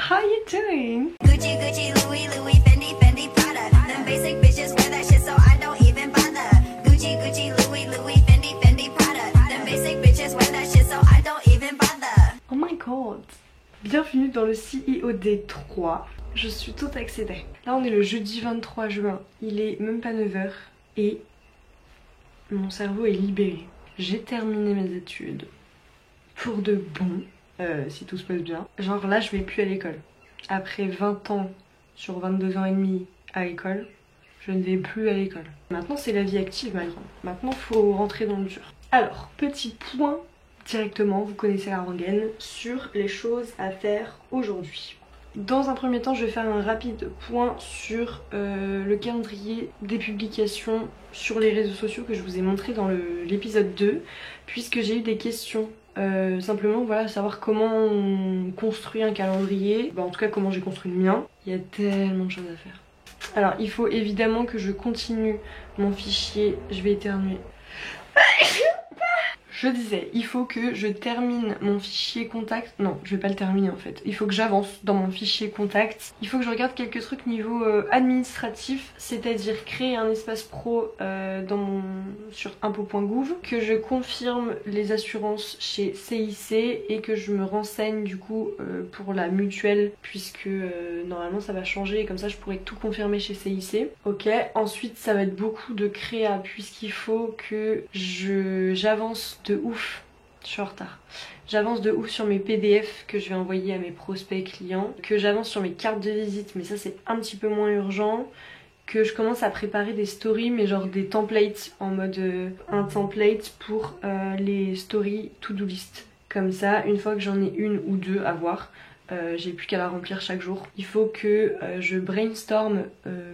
how you doing? Gucci, Gucci, Louis, Louis, Fendi, Fendi, Prada. Them basic bitches wear that shit so I don't even bother. Gucci, Gucci, Louis, Louis, Fendi, Fendi, Prada. Them basic bitches wear that shit so I don't even bother. Oh my god. Bienvenue dans le CEOD 3. Je suis toute excitée. Là on est le jeudi 23 juin. Il est même pas 9h et mon cerveau est libéré. J'ai terminé mes études pour de bon. Si tout se passe bien. Genre là je vais plus à l'école. Après 20 ans sur 22 ans et demi à l'école, je ne vais plus à l'école. Maintenant c'est la vie active ma grande. Maintenant faut rentrer dans le dur. Alors, petit point directement, vous connaissez la rengaine, sur les choses à faire aujourd'hui. Dans un premier temps je vais faire un rapide point sur le calendrier des publications sur les réseaux sociaux que je vous ai montré dans l'épisode 2, puisque j'ai eu des questions. Simplement voilà, savoir comment on construit un calendrier, en tout cas comment j'ai construit le mien. Il y a tellement de choses à faire. Alors il faut évidemment que je continue mon fichier, je vais éternuer. Je disais, il faut que je termine mon fichier contact. Non, je vais pas le terminer en fait. Il faut que j'avance dans mon fichier contact. Il faut que je regarde quelques trucs niveau administratif, c'est-à-dire créer un espace pro sur impo.gouv, que je confirme les assurances chez CIC et que je me renseigne du coup pour la mutuelle, puisque normalement ça va changer et comme ça je pourrai tout confirmer chez CIC. Ok, ensuite ça va être beaucoup de créa puisqu'il faut que j'avance de ouf, je suis en retard. J'avance de ouf sur mes PDF que je vais envoyer à mes prospects clients, que j'avance sur mes cartes de visite, mais ça c'est un petit peu moins urgent, que je commence à préparer des stories, mais genre des templates en mode un template pour les stories to-do list. Comme ça, une fois que j'en ai une ou deux à voir, j'ai plus qu'à la remplir chaque jour. Il faut que je brainstorm,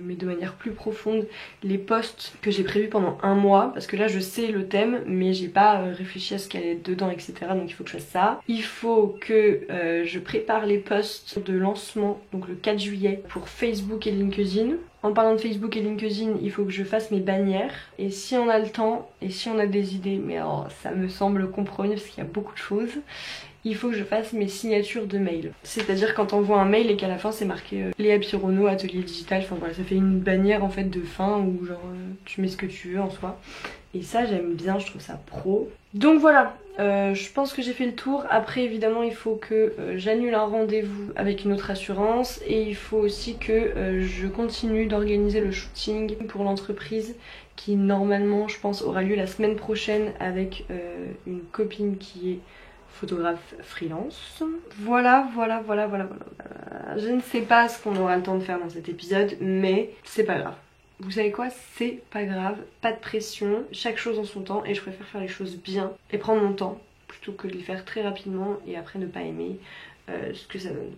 mais de manière plus profonde, les posts que j'ai prévus pendant un mois, parce que là je sais le thème mais j'ai pas réfléchi à ce qu'elle est dedans, etc. Donc il faut que je fasse ça. Il faut que je prépare les posts de lancement, donc le 4 juillet pour Facebook et LinkedIn. En parlant de Facebook et LinkedIn, il faut que je fasse mes bannières. Et si on a le temps, et si on a des idées, mais alors ça me semble compromis parce qu'il y a beaucoup de choses, il faut que je fasse mes signatures de mail. C'est-à-dire quand on envoie un mail et qu'à la fin c'est marqué Léa Pirono, atelier digital, enfin voilà, ça fait une bannière en fait de fin où genre tu mets ce que tu veux en soi. Et ça j'aime bien, je trouve ça pro. Donc voilà, je pense que j'ai fait le tour. Après évidemment il faut que j'annule un rendez-vous avec une autre assurance. Et il faut aussi que je continue d'organiser le shooting pour l'entreprise qui normalement je pense aura lieu la semaine prochaine avec une copine qui est photographe freelance. Voilà. Je ne sais pas ce qu'on aura le temps de faire dans cet épisode, mais c'est pas grave. Vous savez quoi, c'est pas grave, pas de pression, chaque chose en son temps et je préfère faire les choses bien et prendre mon temps plutôt que de les faire très rapidement et après ne pas aimer ce que ça donne.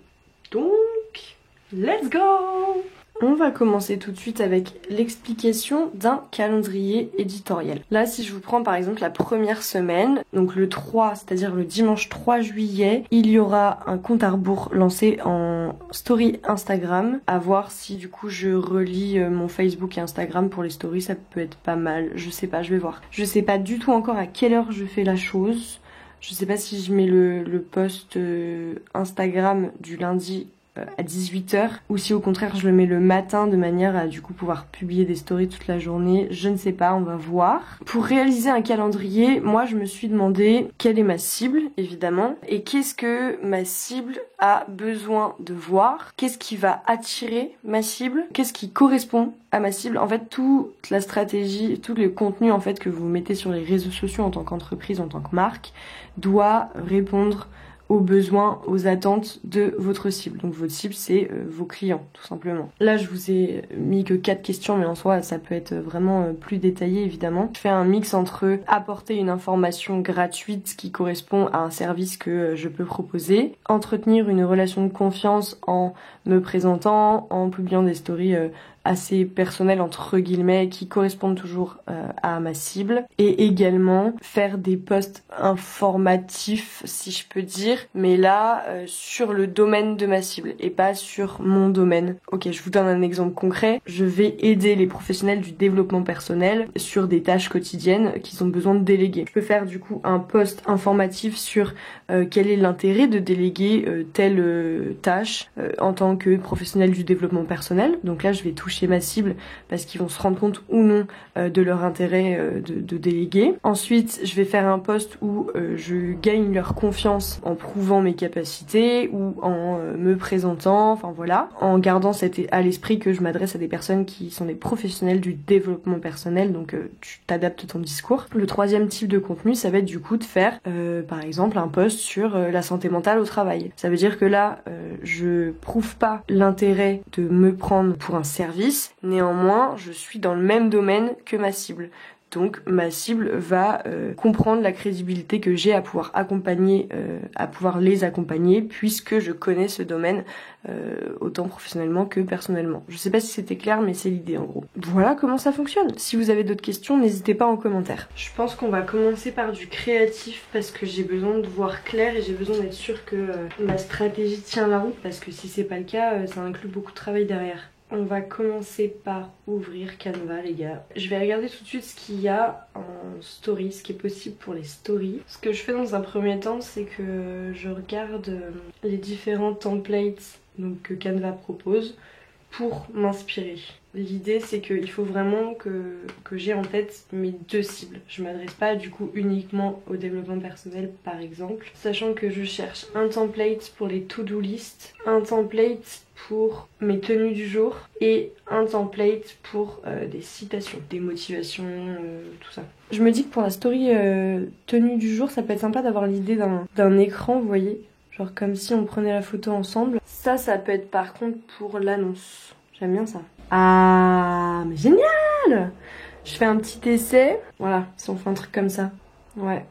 Donc, let's go! On va commencer tout de suite avec l'explication d'un calendrier éditorial. Là, si je vous prends par exemple la première semaine, donc le 3, c'est-à-dire le dimanche 3 juillet, il y aura un compte à rebours lancé en story Instagram. À voir si du coup je relie mon Facebook et Instagram pour les stories, ça peut être pas mal. Je sais pas, je vais voir. Je sais pas du tout encore à quelle heure je fais la chose. Je sais pas si je mets le post Instagram du lundi à 18h ou si au contraire je le mets le matin de manière à du coup pouvoir publier des stories toute la journée, je ne sais pas, on va voir. Pour réaliser un calendrier, moi je me suis demandé quelle est ma cible évidemment et qu'est-ce que ma cible a besoin de voir, qu'est-ce qui va attirer ma cible, qu'est-ce qui correspond à ma cible. En fait toute la stratégie, tout le contenu en fait que vous mettez sur les réseaux sociaux en tant qu'entreprise, en tant que marque doit répondre aux besoins, aux attentes de votre cible. Donc votre cible c'est vos clients tout simplement. Là je vous ai mis que 4 questions mais en soi ça peut être vraiment plus détaillé évidemment. Je fais un mix entre apporter une information gratuite qui correspond à un service que je peux proposer, entretenir une relation de confiance en me présentant, en publiant des stories assez personnels entre guillemets qui correspondent toujours à ma cible, et également faire des posts informatifs si je peux dire, mais là sur le domaine de ma cible et pas sur mon domaine. Ok, je vous donne un exemple concret. Je vais aider les professionnels du développement personnel sur des tâches quotidiennes qu'ils ont besoin de déléguer. Je peux faire du coup un post informatif sur quel est l'intérêt de déléguer telle tâche en tant que professionnel du développement personnel. Donc là je vais toucher ma cible parce qu'ils vont se rendre compte ou non de leur intérêt de déléguer. Ensuite je vais faire un post où je gagne leur confiance en prouvant mes capacités ou en me présentant, enfin voilà, en gardant à l'esprit que je m'adresse à des personnes qui sont des professionnels du développement personnel, donc tu t'adaptes ton discours. Le troisième type de contenu, ça va être du coup de faire par exemple un post sur la santé mentale au travail. Ça veut dire que là je prouve pas l'intérêt de me prendre pour un service, néanmoins je suis dans le même domaine que ma cible. Donc ma cible va comprendre la crédibilité que j'ai à pouvoir les accompagner puisque je connais ce domaine autant professionnellement que personnellement. Je sais pas si c'était clair mais c'est l'idée en gros. Voilà comment ça fonctionne. Si vous avez d'autres questions, n'hésitez pas en commentaire. Je pense qu'on va commencer par du créatif parce que j'ai besoin de voir clair et j'ai besoin d'être sûre que ma stratégie tient la route, parce que si c'est pas le cas, ça inclut beaucoup de travail derrière. On va commencer par ouvrir Canva les gars. Je vais regarder tout de suite ce qu'il y a en story, ce qui est possible pour les stories. Ce que je fais dans un premier temps, c'est que je regarde les différents templates donc, que Canva propose pour m'inspirer. L'idée c'est qu'il faut vraiment que j'ai en tête mes deux cibles. Je m'adresse pas du coup uniquement au développement personnel par exemple, sachant que je cherche un template pour les to-do list, un template pour mes tenues du jour et un template pour des citations, des motivations, tout ça. Je me dis que pour la story tenue du jour, ça peut être sympa d'avoir l'idée d'un écran, vous voyez, genre comme si on prenait la photo ensemble. Ça peut être par contre pour l'annonce. J'aime bien ça. Ah, mais génial! Je fais un petit essai. Voilà, si on fait un truc comme ça. Ouais.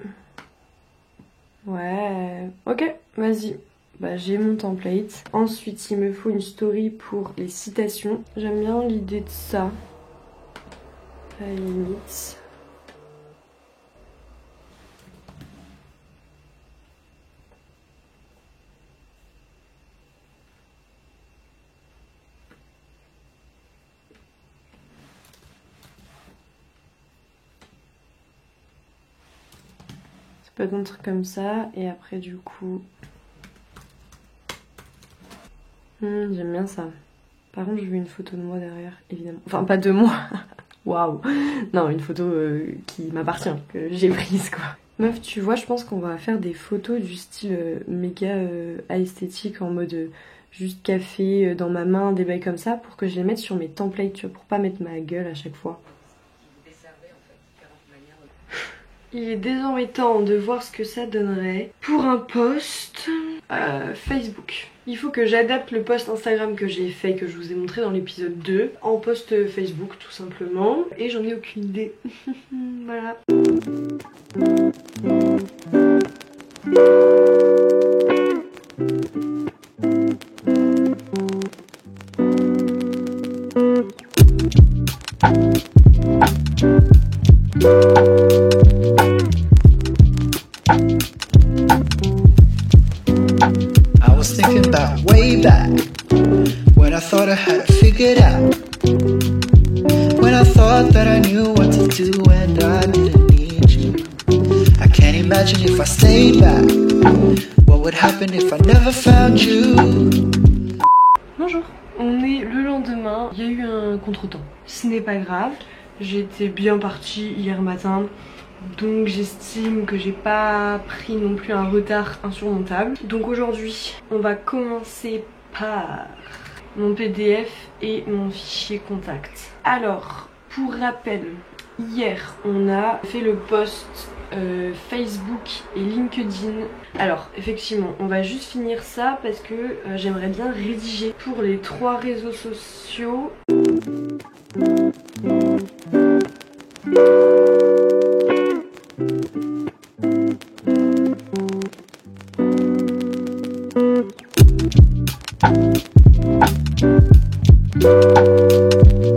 Ouais. Ok, vas-y. Bah, j'ai mon template. Ensuite, il me faut une story pour les citations. J'aime bien l'idée de ça. À la limite. Ça peut être un truc comme ça. Et après, du coup... j'aime bien ça. Par contre, je veux une photo de moi derrière, évidemment. Enfin, pas de moi. Waouh. Non, une photo qui m'appartient, que j'ai prise, quoi. Meuf, tu vois, je pense qu'on va faire des photos du style méga esthétique, en mode juste café dans ma main, des bails comme ça, pour que je les mette sur mes templates, tu vois, pour pas mettre ma gueule à chaque fois. Il est désormais temps de voir ce que ça donnerait pour un post Facebook. Il faut que j'adapte le post Instagram que j'ai fait, que je vous ai montré dans l'épisode 2, en post Facebook tout simplement. Et j'en ai aucune idée. Voilà. Thinking about way back when I thought I had it figured out, when I thought that I knew what to do and I didn't need you. I can't imagine if I stayed back, what would happen if I never found you. Bonjour, on est le lendemain, il y a eu un contretemps, ce n'est pas grave, j'étais bien partie hier matin. Donc j'estime que j'ai pas pris non plus un retard insurmontable. Donc aujourd'hui, on va commencer par mon PDF et mon fichier contact. Alors, pour rappel, hier on a fait le post Facebook et LinkedIn. Alors effectivement, on va juste finir ça parce que j'aimerais bien rédiger pour les 3 réseaux sociaux. I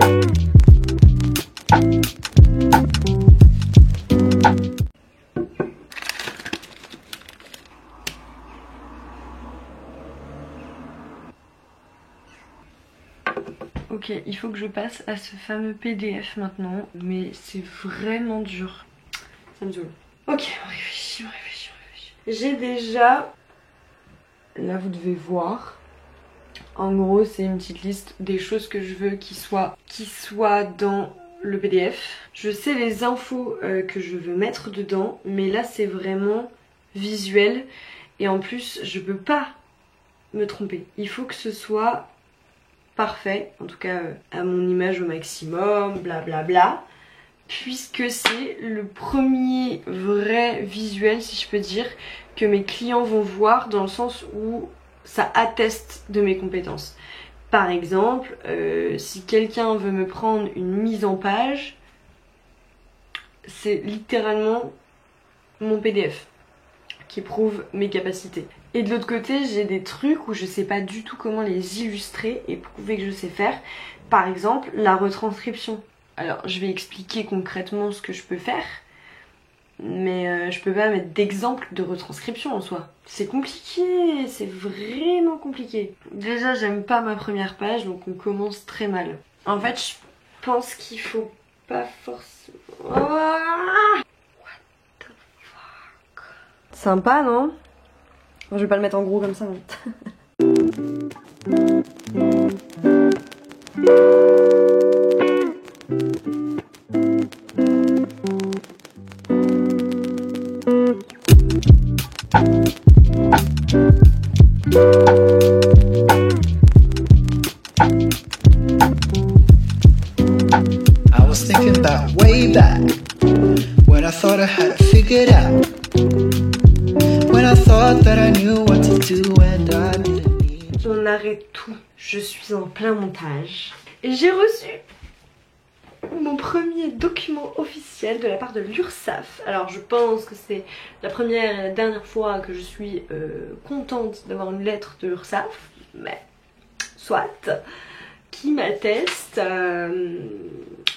Ok, il faut que je passe à ce fameux PDF maintenant, mais c'est vraiment dur. Ça me saoule. Ok, on réfléchit. J'ai déjà... Là vous devez voir. En gros c'est une petite liste des choses que je veux qui soient dans le PDF. Je sais les infos que je veux mettre dedans, mais là c'est vraiment visuel. Et en plus je peux pas me tromper. Il faut que ce soit parfait, en tout cas à mon image au maximum, blablabla. Puisque c'est le premier vrai visuel, si je peux dire, que mes clients vont voir, dans le sens où ça atteste de mes compétences. Par exemple, si quelqu'un veut me prendre une mise en page, c'est littéralement mon PDF qui prouve mes capacités. Et de l'autre côté, j'ai des trucs où je sais pas du tout comment les illustrer et prouver que je sais faire. Par exemple, la retranscription. Alors, je vais expliquer concrètement ce que je peux faire, mais je peux pas mettre d'exemple de retranscription en soi. C'est compliqué, c'est vraiment compliqué. Déjà, j'aime pas ma première page, donc on commence très mal. En fait, je pense qu'il faut pas forcément... What the fuck? Sympa, non? Je vais pas le mettre en gros comme ça. I was thinking about way back when I thought I had it figured out. When I thought that I knew what to do and I didn't need you. On arrête tout. Je suis en plein montage. Et j'ai reçu mon premier document officiel de la part de l'URSSAF. Alors je pense que c'est la première et la dernière fois que je suis contente d'avoir une lettre de l'URSSAF, mais soit, qui m'atteste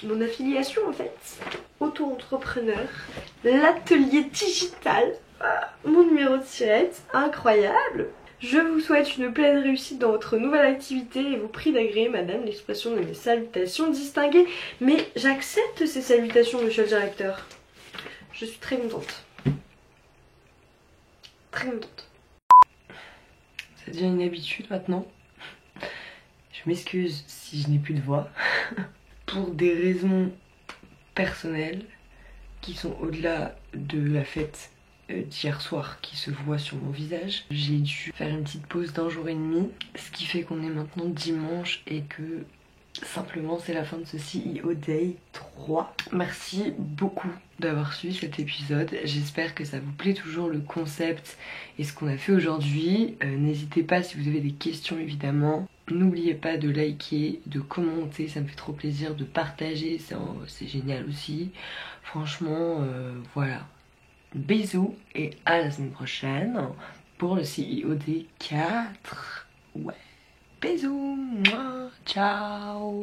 mon affiliation en fait, auto-entrepreneur, l'atelier digital, mon numéro de tirette, incroyable. Je vous souhaite une pleine réussite dans votre nouvelle activité et vous prie d'agréer, madame, l'expression de mes salutations distinguées. Mais j'accepte ces salutations, monsieur le directeur. Je suis très contente. Très contente. Ça devient une habitude maintenant. Je m'excuse si je n'ai plus de voix. Pour des raisons personnelles qui sont au-delà de la fête d'hier soir qui se voit sur mon visage. J'ai dû faire une petite pause d'1 jour et demi, ce qui fait qu'on est maintenant dimanche et que simplement c'est la fin de ce CEO Day 3. Merci beaucoup d'avoir suivi cet épisode, j'espère que ça vous plaît toujours le concept et ce qu'on a fait aujourd'hui. N'hésitez pas si vous avez des questions évidemment. N'oubliez pas de liker, de commenter, ça me fait trop plaisir, de partager, c'est génial aussi. Franchement, voilà. Bisous et à la semaine prochaine pour le CEO Day 4. Ouais. Bisous. Ciao.